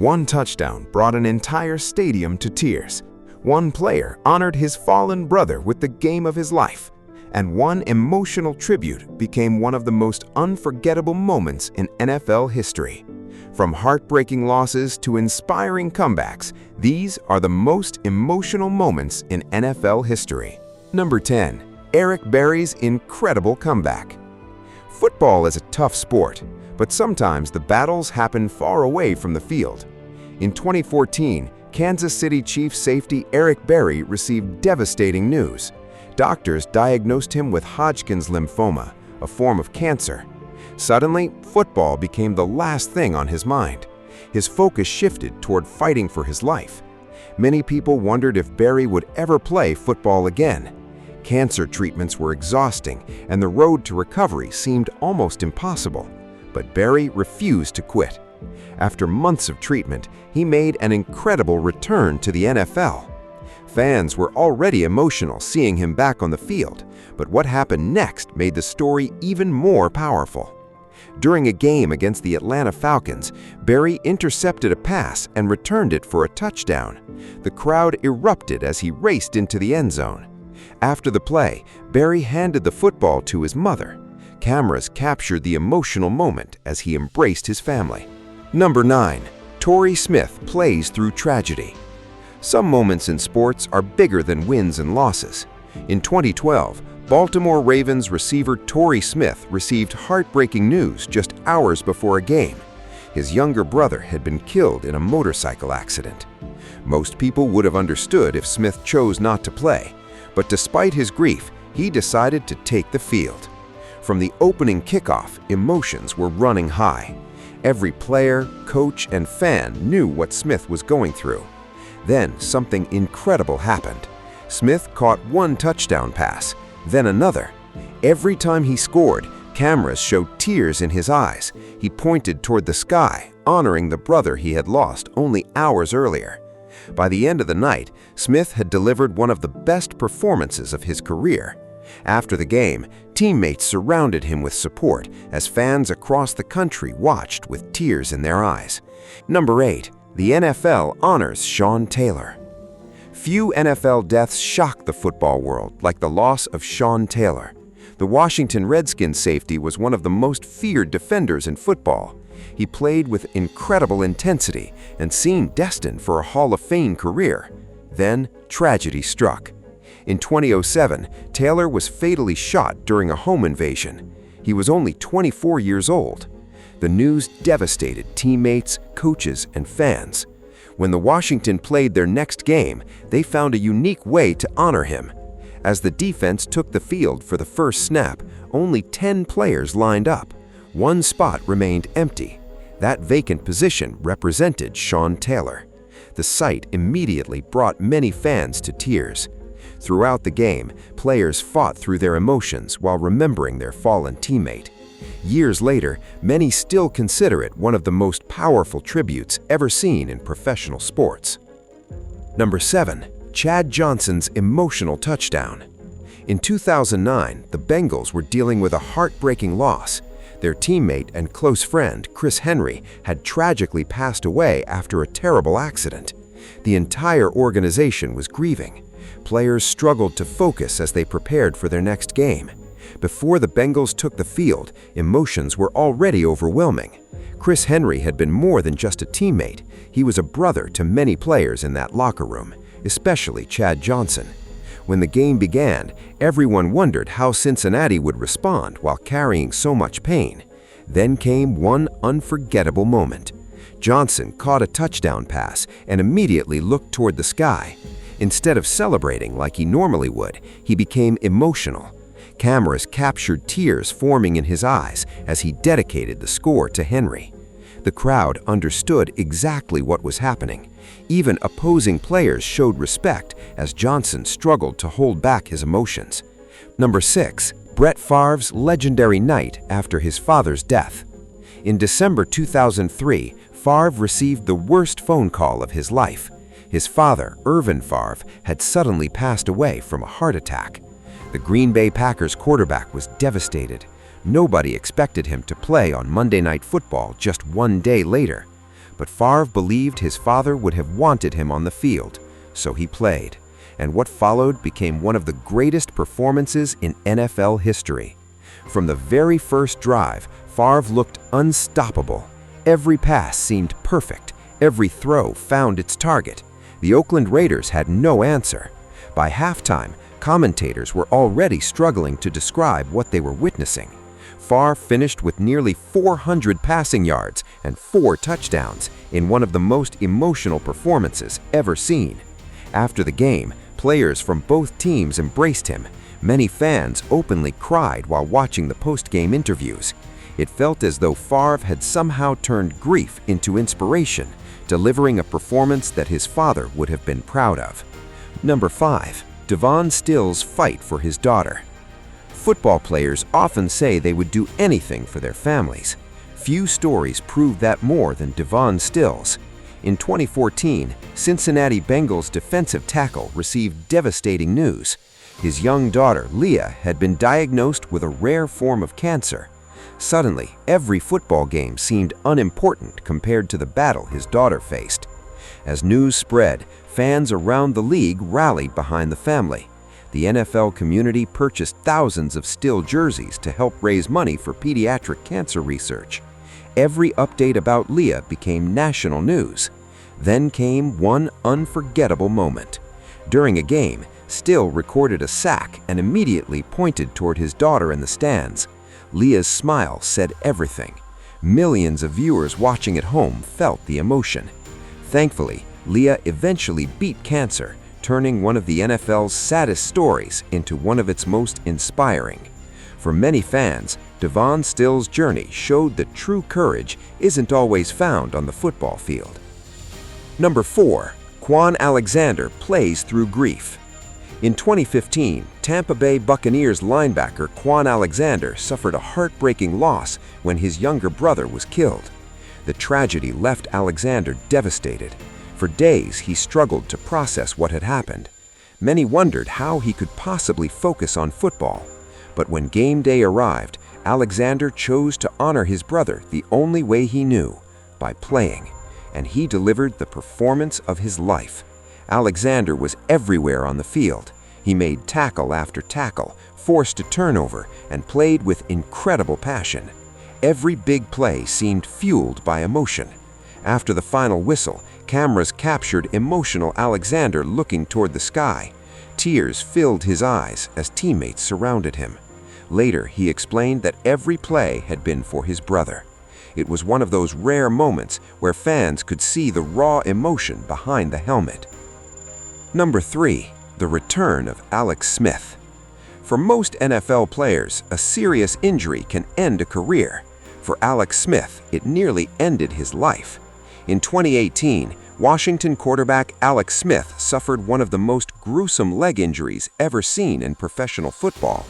One touchdown brought an entire stadium to tears. One player honored his fallen brother with the game of his life. And one emotional tribute became one of the most unforgettable moments in NFL history. From heartbreaking losses to inspiring comebacks, these are the most emotional moments in NFL history. Number 10. Eric Berry's incredible comeback. Football is a tough sport, but sometimes the battles happen far away from the field. In 2014, Kansas City Chiefs safety Eric Berry received devastating news. Doctors diagnosed him with Hodgkin's lymphoma, a form of cancer. Suddenly, football became the last thing on his mind. His focus shifted toward fighting for his life. Many people wondered if Berry would ever play football again. Cancer treatments were exhausting, and the road to recovery seemed almost impossible. But Berry refused to quit. After months of treatment, he made an incredible return to the NFL. Fans were already emotional seeing him back on the field, but what happened next made the story even more powerful. During a game against the Atlanta Falcons, Berry intercepted a pass and returned it for a touchdown. The crowd erupted as he raced into the end zone. After the play, Berry handed the football to his mother. Cameras captured the emotional moment as he embraced his family. Number 9. Torrey Smith plays through tragedy. Some moments in sports are bigger than wins and losses. In 2012, Baltimore Ravens receiver Torrey Smith received heartbreaking news just hours before a game. His younger brother had been killed in a motorcycle accident. Most people would have understood if Smith chose not to play, but despite his grief, he decided to take the field. From the opening kickoff, emotions were running high. Every player, coach, and fan knew what Smith was going through. Then something incredible happened. Smith caught one touchdown pass, then another. Every time he scored, cameras showed tears in his eyes. He pointed toward the sky, honoring the brother he had lost only hours earlier. By the end of the night, Smith had delivered one of the best performances of his career. After the game, teammates surrounded him with support as fans across the country watched with tears in their eyes. Number 8. The NFL honors Sean Taylor. Few NFL deaths shocked the football world like the loss of Sean Taylor. The Washington Redskins safety was one of the most feared defenders in football. He played with incredible intensity and seemed destined for a Hall of Fame career. Then, tragedy struck. In 2007, Taylor was fatally shot during a home invasion. He was only 24 years old. The news devastated teammates, coaches, and fans. When the Washington played their next game, they found a unique way to honor him. As the defense took the field for the first snap, only 10 players lined up. One spot remained empty. That vacant position represented Sean Taylor. The sight immediately brought many fans to tears. Throughout the game, players fought through their emotions while remembering their fallen teammate. Years later, many still consider it one of the most powerful tributes ever seen in professional sports. Number 7. Chad Johnson's emotional touchdown. In 2009, the Bengals were dealing with a heartbreaking loss. Their teammate and close friend, Chris Henry, had tragically passed away after a terrible accident. The entire organization was grieving. Players struggled to focus as they prepared for their next game. Before the Bengals took the field, emotions were already overwhelming. Chris Henry had been more than just a teammate. He was a brother to many players in that locker room, especially Chad Johnson. When the game began, everyone wondered how Cincinnati would respond while carrying so much pain. Then came one unforgettable moment. Johnson caught a touchdown pass and immediately looked toward the sky. Instead of celebrating like he normally would, he became emotional. Cameras captured tears forming in his eyes as he dedicated the score to Henry. The crowd understood exactly what was happening. Even opposing players showed respect as Johnson struggled to hold back his emotions. Number 6. Brett Favre's legendary night after his father's death. In December 2003, Favre received the worst phone call of his life. His father, Irvin Favre, had suddenly passed away from a heart attack. The Green Bay Packers quarterback was devastated. Nobody expected him to play on Monday Night Football just one day later. But Favre believed his father would have wanted him on the field, so he played. And what followed became one of the greatest performances in NFL history. From the very first drive, Favre looked unstoppable. Every pass seemed perfect. Every throw found its target. The Oakland Raiders had no answer. By halftime, commentators were already struggling to describe what they were witnessing. Favre finished with nearly 400 passing yards and 4 touchdowns in one of the most emotional performances ever seen. After the game, players from both teams embraced him. Many fans openly cried while watching the post-game interviews. It felt as though Favre had somehow turned grief into inspiration, delivering a performance that his father would have been proud of. Number 5. Devon Still's fight for his daughter. Football players often say they would do anything for their families. Few stories prove that more than Devon Still's. In 2014, Cincinnati Bengals defensive tackle received devastating news. His young daughter, Leah, had been diagnosed with a rare form of cancer. Suddenly, every football game seemed unimportant compared to the battle his daughter faced. As news spread, fans around the league rallied behind the family. The NFL community purchased thousands of Still jerseys to help raise money for pediatric cancer research. Every update about Leah became national news. Then came one unforgettable moment. During a game, Still recorded a sack and immediately pointed toward his daughter in the stands. Leah's smile said everything. Millions of viewers watching at home felt the emotion. Thankfully, Leah eventually beat cancer, turning one of the NFL's saddest stories into one of its most inspiring. For many fans, Devon Still's journey showed that true courage isn't always found on the football field. Number 4. Quan Alexander plays through grief. In 2015, Tampa Bay Buccaneers linebacker Quan Alexander suffered a heartbreaking loss when his younger brother was killed. The tragedy left Alexander devastated. For days, he struggled to process what had happened. Many wondered how he could possibly focus on football. But when game day arrived, Alexander chose to honor his brother the only way he knew, by playing. And he delivered the performance of his life. Alexander was everywhere on the field. He made tackle after tackle, forced a turnover, and played with incredible passion. Every big play seemed fueled by emotion. After the final whistle, cameras captured emotional Alexander looking toward the sky. Tears filled his eyes as teammates surrounded him. Later, he explained that every play had been for his brother. It was one of those rare moments where fans could see the raw emotion behind the helmet. Number 3. The return of Alex Smith. For most NFL players, a serious injury can end a career. For Alex Smith, it nearly ended his life. In 2018, Washington quarterback Alex Smith suffered one of the most gruesome leg injuries ever seen in professional football.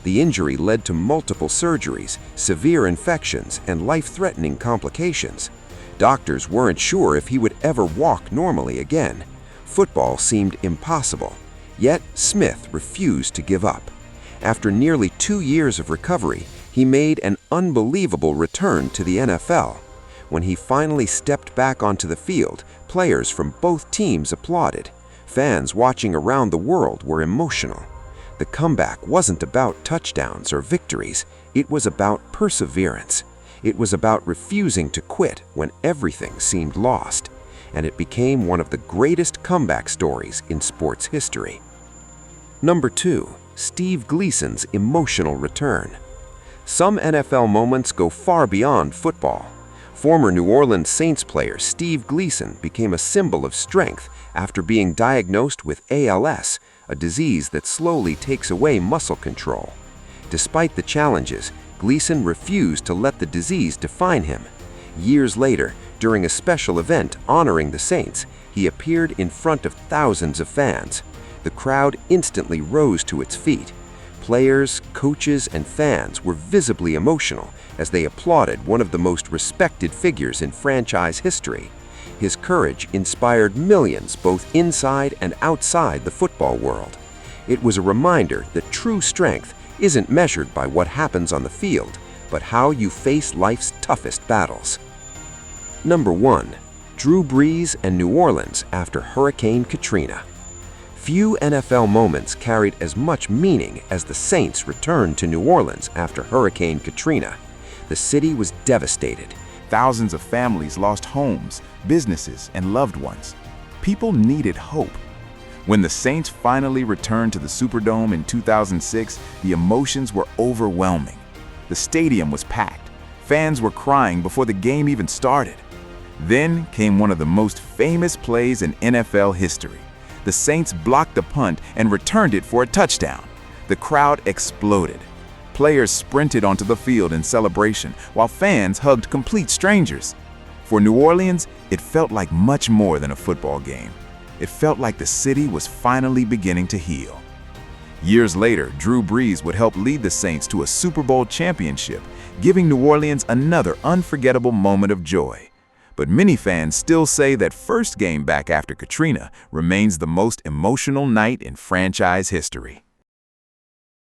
The injury led to multiple surgeries, severe infections, and life-threatening complications. Doctors weren't sure if he would ever walk normally again. Football seemed impossible. Yet Smith refused to give up. After nearly 2 years of recovery, he made an unbelievable return to the NFL. When he finally stepped back onto the field, players from both teams applauded. Fans watching around the world were emotional. The comeback wasn't about touchdowns or victories. It was about perseverance. It was about refusing to quit when everything seemed lost. And it became one of the greatest comeback stories in sports history. Number 2. Steve Gleason's emotional return. Some NFL moments go far beyond football. Former New Orleans Saints player Steve Gleason became a symbol of strength after being diagnosed with ALS, a disease that slowly takes away muscle control. Despite the challenges, Gleason refused to let the disease define him. Years later, during a special event honoring the Saints, he appeared in front of thousands of fans. The crowd instantly rose to its feet. Players, coaches, and fans were visibly emotional as they applauded one of the most respected figures in franchise history. His courage inspired millions both inside and outside the football world. It was a reminder that true strength isn't measured by what happens on the field, but how you face life's toughest battles. Number 1. Drew Brees and New Orleans after Hurricane Katrina. Few NFL moments carried as much meaning as the Saints' return to New Orleans after Hurricane Katrina. The city was devastated. Thousands of families lost homes, businesses, and loved ones. People needed hope. When the Saints finally returned to the Superdome in 2006, the emotions were overwhelming. The stadium was packed. Fans were crying before the game even started. Then came one of the most famous plays in NFL history. The Saints blocked the punt and returned it for a touchdown. The crowd exploded. Players sprinted onto the field in celebration, while fans hugged complete strangers. For New Orleans, it felt like much more than a football game. It felt like the city was finally beginning to heal. Years later, Drew Brees would help lead the Saints to a Super Bowl championship, giving New Orleans another unforgettable moment of joy. But many fans still say that first game back after Katrina remains the most emotional night in franchise history.